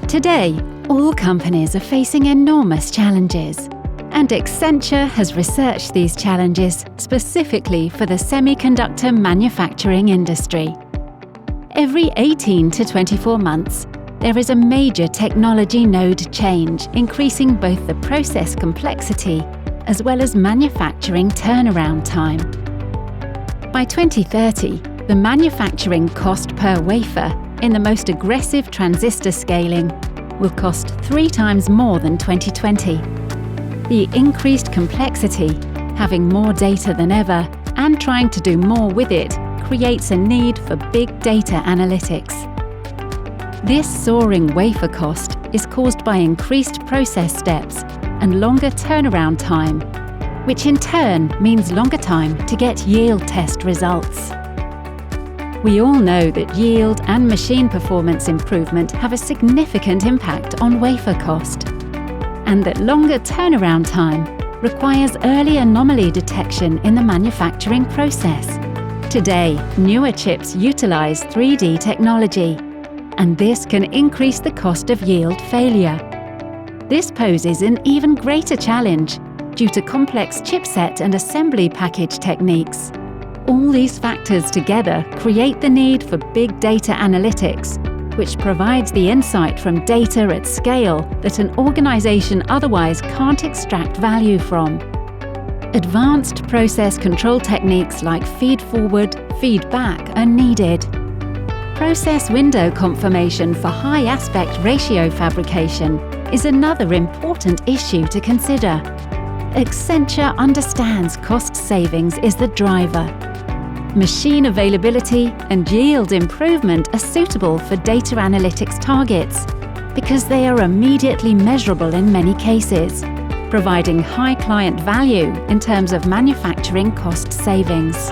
Today, all companies are facing enormous challenges, and Accenture has researched these challenges specifically for the semiconductor manufacturing industry. Every 18 to 24 months, there is a major technology node change, increasing both the process complexity as well as manufacturing turnaround time. By 2030, the manufacturing cost per wafer in the most aggressive transistor scaling will cost 3 times more than 2020. The increased complexity, having more data than ever, and trying to do more with it, creates a need for big data analytics. This soaring wafer cost is caused by increased process steps and longer turnaround time, which in turn means longer time to get yield test results. We all know that yield and machine performance improvement have a significant impact on wafer cost, and that longer turnaround time requires early anomaly detection in the manufacturing process. Today, newer chips utilize 3D technology, and this can increase the cost of yield failure. This poses an even greater challenge due to complex chipset and assembly package techniques. All these factors together create the need for big data analytics, which provides the insight from data at scale that an organization otherwise can't extract value from. Advanced process control techniques like feed-forward, feedback are needed. Process window confirmation for high aspect ratio fabrication is another important issue to consider. Accenture understands cost savings is the driver. Machine availability and yield improvement are suitable for data analytics targets because they are immediately measurable in many cases, providing high client value in terms of manufacturing cost savings.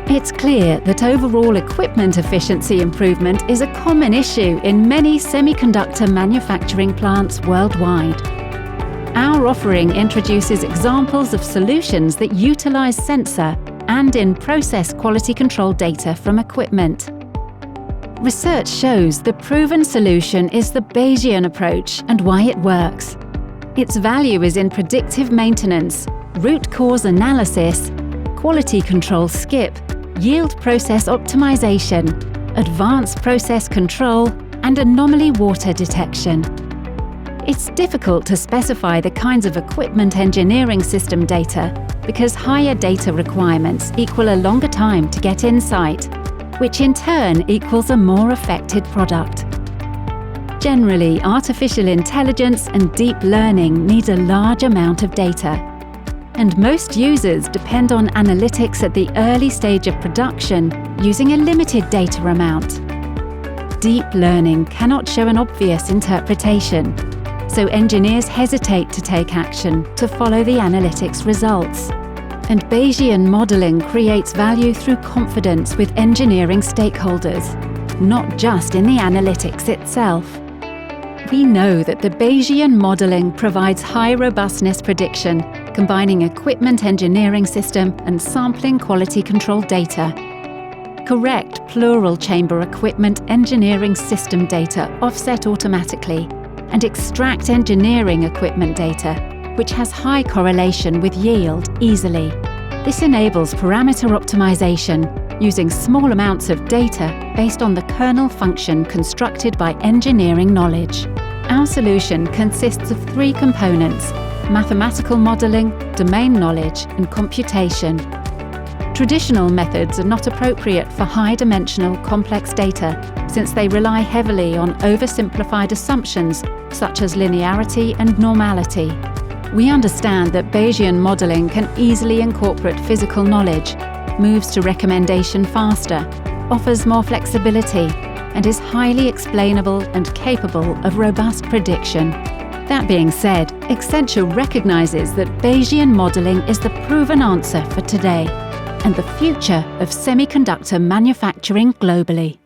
It's clear that overall equipment efficiency improvement is a common issue in many semiconductor manufacturing plants worldwide. Our offering introduces examples of solutions that utilize sensor and in-process quality control data from equipment. Research shows the proven solution is the Bayesian approach and why it works. Its value is in predictive maintenance, root cause analysis, quality control skip, yield process optimization, advanced process control, and anomaly water detection. It's difficult to specify the kinds of equipment engineering system data because higher data requirements equal a longer time to get insight, which in turn equals a more affected product. Generally, artificial intelligence and deep learning need a large amount of data, and most users depend on analytics at the early stage of production using a limited data amount. Deep learning cannot show an obvious interpretation, so engineers hesitate to take action to follow the analytics results. And Bayesian modeling creates value through confidence with engineering stakeholders, not just in the analytics itself. We know that the Bayesian modeling provides high robustness prediction, combining equipment engineering system and sampling quality control data. Correct plural chamber equipment engineering system data offset automatically, and extract engineering equipment data, which has high correlation with yield easily. This enables parameter optimization using small amounts of data based on the kernel function constructed by engineering knowledge. Our solution consists of 3 components: mathematical modeling, domain knowledge, and computation. Traditional methods are not appropriate for high-dimensional complex data since they rely heavily on oversimplified assumptions such as linearity and normality. We understand that Bayesian modeling can easily incorporate physical knowledge, moves to recommendation faster, offers more flexibility, and is highly explainable and capable of robust prediction. That being said, Accenture recognizes that Bayesian modeling is the proven answer for today and the future of semiconductor manufacturing globally.